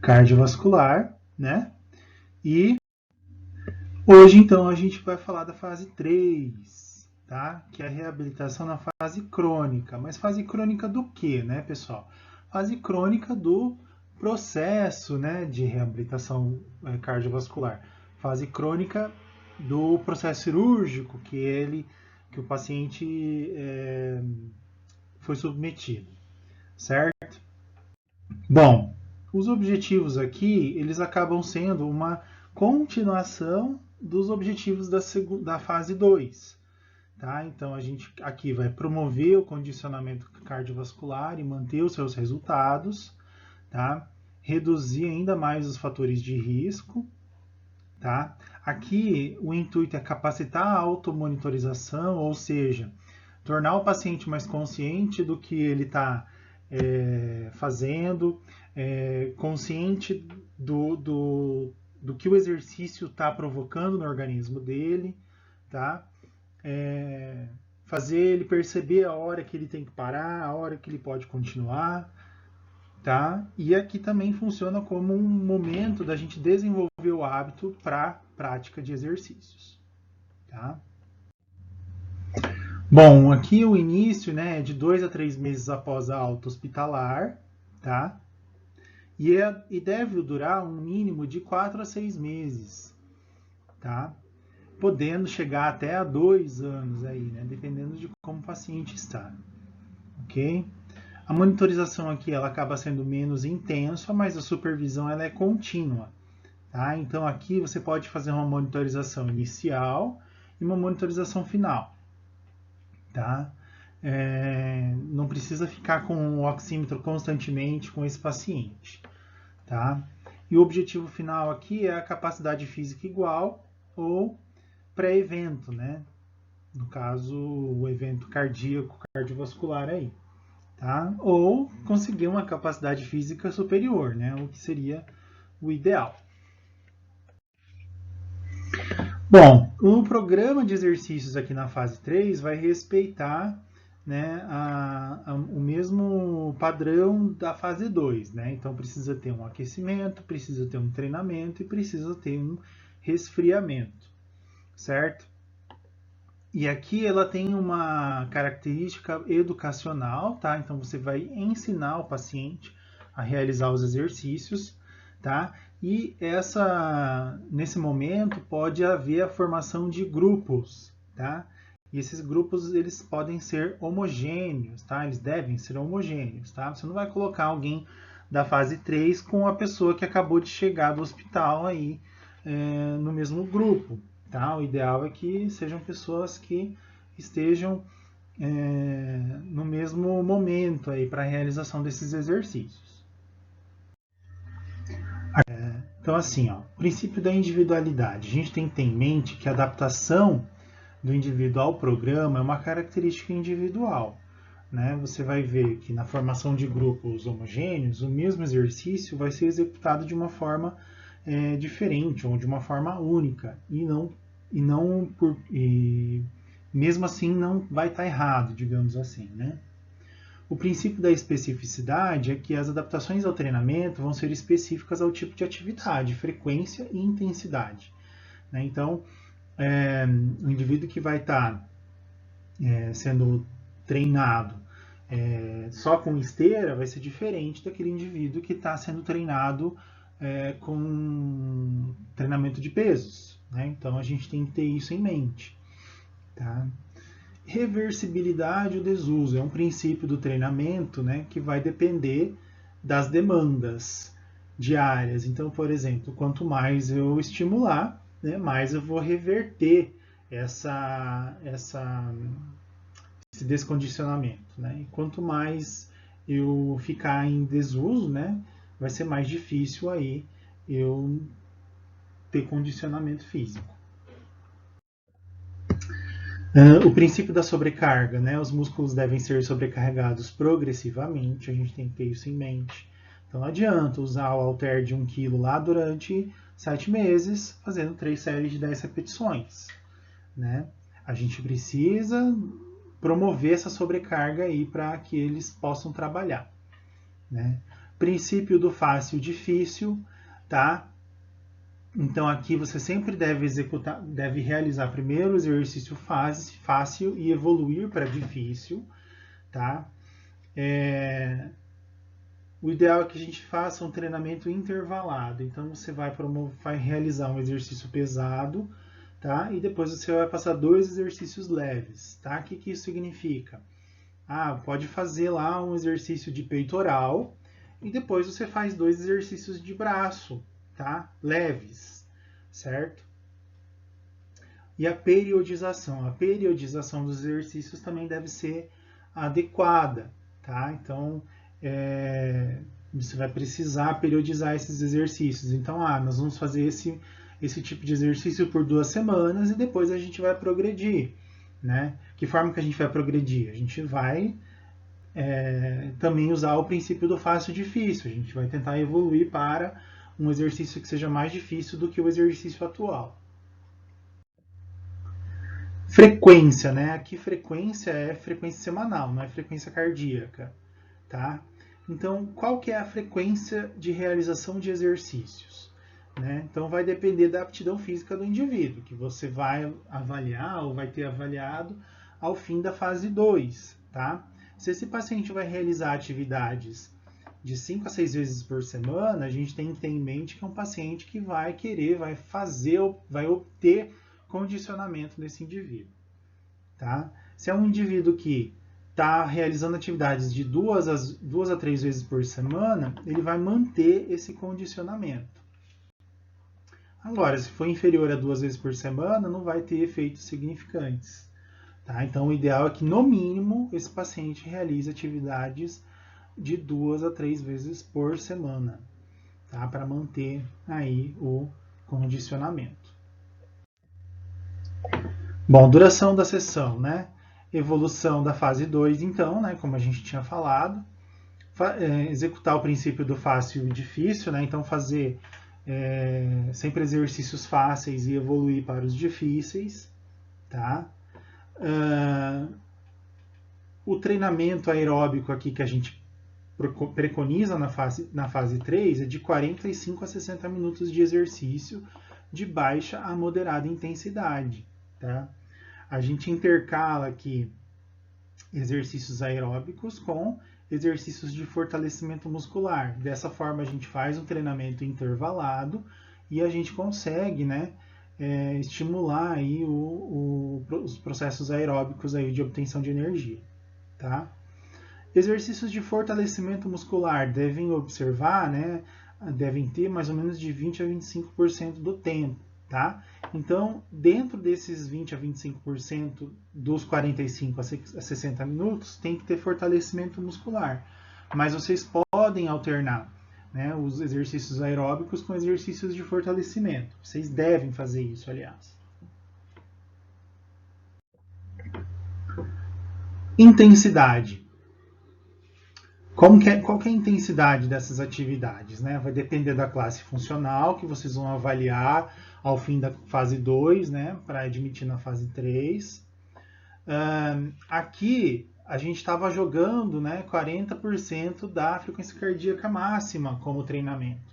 cardiovascular, né? E hoje, então, a gente vai falar da fase 3, tá? Que é a reabilitação na fase crônica. Mas fase crônica do quê, né, pessoal? Fase crônica do processo, né, de reabilitação cardiovascular. Fase crônica do processo cirúrgico que o paciente foi submetido, certo? Bom, os objetivos aqui, eles acabam sendo uma continuação dos objetivos da fase 2. Tá? Então, a gente aqui vai promover o condicionamento cardiovascular e manter os seus resultados, tá? Reduzir ainda mais os fatores de risco, tá? Aqui, o intuito é capacitar a automonitorização, ou seja, tornar o paciente mais consciente do que ele está fazendo, consciente do que o exercício está provocando no organismo dele, tá? Fazer ele perceber a hora que ele tem que parar, a hora que ele pode continuar, tá? E aqui também funciona como um momento da gente desenvolver o hábito para prática de exercícios, tá? Bom, aqui o início, né, é de 2 a 3 meses após a alta hospitalar, tá? E deve durar um mínimo de 4 a 6 meses, tá? Podendo chegar até a 2 anos aí, né? Dependendo de como o paciente está, ok? A monitorização aqui ela acaba sendo menos intensa, mas a supervisão ela é contínua, tá? Então aqui você pode fazer uma monitorização inicial e uma monitorização final, tá? Não precisa ficar com o oxímetro constantemente com esse paciente, tá? E o objetivo final aqui é a capacidade física igual ou pré-evento, né? No caso, o evento cardíaco, cardiovascular aí, tá? Ou conseguir uma capacidade física superior, né? O que seria o ideal. Bom, o programa de exercícios aqui na fase 3 vai respeitar, né, o mesmo padrão da fase 2, né? Então precisa ter um aquecimento, precisa ter um treinamento e precisa ter um resfriamento, certo? E aqui ela tem uma característica educacional, tá? Então você vai ensinar o paciente a realizar os exercícios, tá? E nesse momento pode haver a formação de grupos, tá? E esses grupos eles podem ser homogêneos, tá? Eles devem ser homogêneos, tá? Você não vai colocar alguém da fase 3 com a pessoa que acabou de chegar do hospital aí no mesmo grupo, tá? O ideal é que sejam pessoas que estejam no mesmo momento aí para a realização desses exercícios. Então, assim, ó, princípio da individualidade. A gente tem que ter em mente que a adaptação do indivíduo ao programa é uma característica individual. Né? Você vai ver que na formação de grupos homogêneos, o mesmo exercício vai ser executado de uma forma diferente ou de uma forma única e mesmo assim não vai estar errado, digamos assim, né? O princípio da especificidade é que as adaptações ao treinamento vão ser específicas ao tipo de atividade, frequência e intensidade, né? Então, o indivíduo que vai estar sendo treinado só com esteira vai ser diferente daquele indivíduo que está sendo treinado com treinamento de pesos, né? Então a gente tem que ter isso em mente, tá? Reversibilidade ou desuso é um princípio do treinamento, né, que vai depender das demandas diárias. Então, por exemplo, quanto mais eu estimular, né, mais eu vou reverter esse descondicionamento, né? E quanto mais eu ficar em desuso, né, vai ser mais difícil aí eu ter condicionamento físico. O princípio da sobrecarga, né? Os músculos devem ser sobrecarregados progressivamente, a gente tem que ter isso em mente. Então não adianta usar o halter de 1 kg lá durante 7 meses, fazendo 3 séries de 10 repetições, né? A gente precisa promover essa sobrecarga aí para que eles possam trabalhar, né? Princípio do fácil difícil, tá? Então aqui você sempre deve realizar primeiro o exercício fácil e evoluir para difícil, tá? O ideal é que a gente faça um treinamento intervalado. Então você vai realizar um exercício pesado, tá? E depois você vai passar 2 exercícios leves, tá? O que isso significa? Pode fazer lá um exercício de peitoral e depois você faz 2 exercícios de braço, tá? Leves, certo? E a periodização. A periodização dos exercícios também deve ser adequada, tá? Então, você vai precisar periodizar esses exercícios. Então, nós vamos fazer esse tipo de exercício por 2 semanas e depois a gente vai progredir, né? Que forma que a gente vai progredir? A gente vai também usar o princípio do fácil e difícil. A gente vai tentar evoluir para um exercício que seja mais difícil do que o exercício atual. Frequência, né? Aqui frequência é frequência semanal, não é frequência cardíaca, tá? Então, qual que é a frequência de realização de exercícios? Né? Então, vai depender da aptidão física do indivíduo, que você vai avaliar ou vai ter avaliado ao fim da fase 2, tá? Se esse paciente vai realizar atividades de 5 a 6 vezes por semana, a gente tem que ter em mente que é um paciente que vai obter condicionamento nesse indivíduo, tá? Se é um indivíduo que está realizando atividades de 2 a 3 vezes por semana, ele vai manter esse condicionamento. Agora, se for inferior a 2 vezes por semana, não vai ter efeitos significantes, tá? Então, o ideal é que, no mínimo, esse paciente realize atividades de 2 a 3 vezes por semana, tá? Para manter aí o condicionamento. Bom, duração da sessão, né? Evolução da fase 2, então, né? Como a gente tinha falado. Executar o princípio do fácil e difícil, né? Então, fazer sempre exercícios fáceis e evoluir para os difíceis, tá? O treinamento aeróbico aqui que a gente preconiza na fase 3 é de 45 a 60 minutos de exercício de baixa a moderada intensidade, tá? A gente intercala aqui exercícios aeróbicos com exercícios de fortalecimento muscular. Dessa forma, a gente faz um treinamento intervalado e a gente consegue, né, estimular aí os processos aeróbicos aí de obtenção de energia, tá? Exercícios de fortalecimento muscular devem observar, né, devem ter mais ou menos de 20 a 25% do tempo, tá? Então, dentro desses 20 a 25% dos 45 a 60 minutos, tem que ter fortalecimento muscular. Mas vocês podem alternar, né, os exercícios aeróbicos com exercícios de fortalecimento. Vocês devem fazer isso, aliás. Intensidade. Qual que é a intensidade dessas atividades? Né? Vai depender da classe funcional que vocês vão avaliar ao fim da fase 2, né, para admitir na fase 3. Aqui a gente estava jogando, né, 40% da frequência cardíaca máxima como treinamento.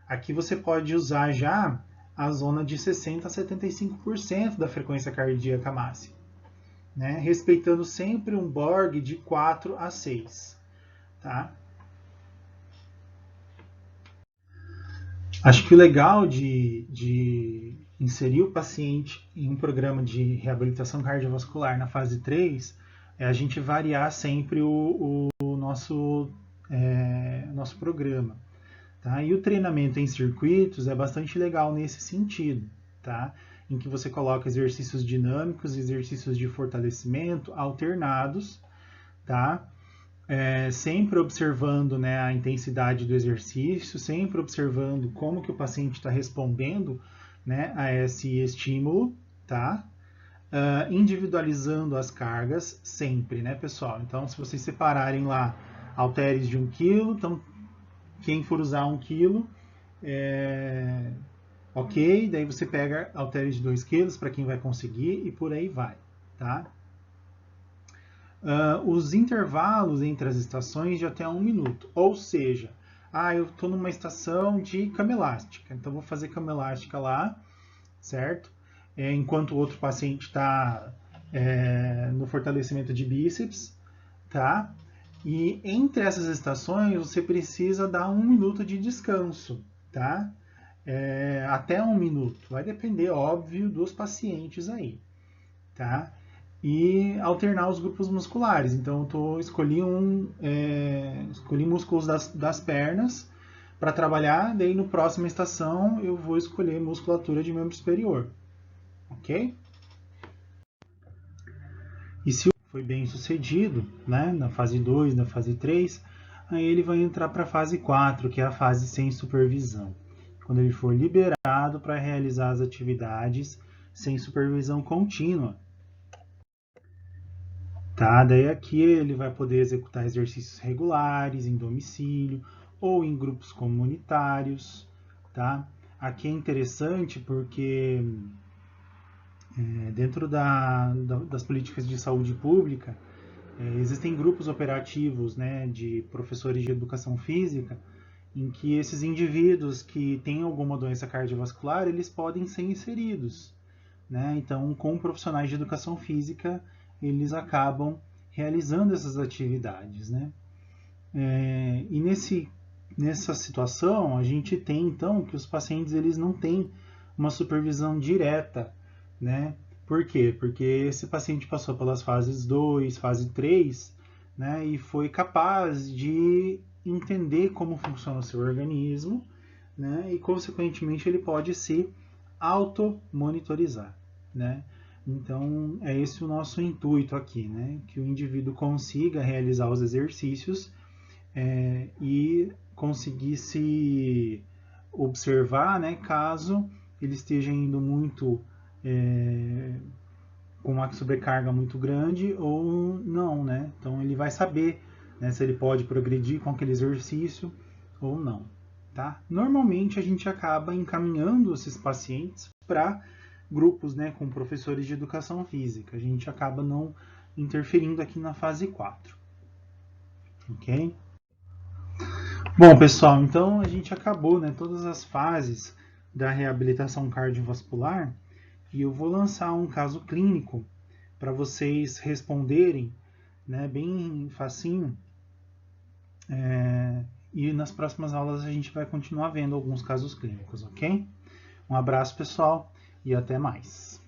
Aqui você pode usar já a zona de 60% a 75% da frequência cardíaca máxima, né, respeitando sempre um Borg de 4 a 6. Tá? Acho que o legal de inserir o paciente em um programa de reabilitação cardiovascular na fase 3 é a gente variar sempre o nosso programa. Tá? E o treinamento em circuitos é bastante legal nesse sentido, tá? Em que você coloca exercícios dinâmicos e exercícios de fortalecimento alternados, tá? Sempre observando, né, a intensidade do exercício, sempre observando como que o paciente está respondendo, né, a esse estímulo, tá? Individualizando as cargas sempre, né, pessoal? Então, se vocês separarem lá halteres de 1 kg, então quem for usar 1 kg, ok, daí você pega halteres de 2 kg para quem vai conseguir e por aí vai, tá? Os intervalos entre as estações de até 1 minuto, ou seja, eu estou numa estação de cama elástica, então vou fazer cama elástica lá, certo? Enquanto o outro paciente está no fortalecimento de bíceps, tá? E entre essas estações você precisa dar 1 minuto de descanso, tá? Até 1 minuto, vai depender, óbvio, dos pacientes aí, tá? E alternar os grupos musculares. Então, escolhi músculos das pernas para trabalhar, daí no próxima estação eu vou escolher musculatura de membro superior, ok? E se foi bem sucedido, né, na fase 2, na fase 3, aí ele vai entrar para a fase 4, que é a fase sem supervisão, quando ele for liberado para realizar as atividades sem supervisão contínua. Tá? Daí aqui ele vai poder executar exercícios regulares em domicílio ou em grupos comunitários. Tá? Aqui é interessante porque dentro das políticas de saúde pública existem grupos operativos, né, de professores de educação física em que esses indivíduos que têm alguma doença cardiovascular eles podem ser inseridos. Né? Então, com profissionais de educação física, eles acabam realizando essas atividades. Né? E nessa situação, a gente tem, então, que os pacientes eles não têm uma supervisão direta. Né? Por quê? Porque esse paciente passou pelas fases 2, fase 3, né? E foi capaz de entender como funciona o seu organismo, né? E, consequentemente, ele pode se auto-monitorizar. Né? Então, é esse o nosso intuito aqui, né? Que o indivíduo consiga realizar os exercícios e conseguir se observar, né? Caso ele esteja indo muito com uma sobrecarga muito grande ou não, né? Então, ele vai saber, né, se ele pode progredir com aquele exercício ou não. Tá? Normalmente, a gente acaba encaminhando esses pacientes para grupos, né, com professores de educação física. A gente acaba não interferindo aqui na fase 4. Ok? Bom, pessoal, então a gente acabou, né, todas as fases da reabilitação cardiovascular e eu vou lançar um caso clínico para vocês responderem, né, bem facinho. E nas próximas aulas a gente vai continuar vendo alguns casos clínicos, ok? Um abraço, pessoal, e até mais.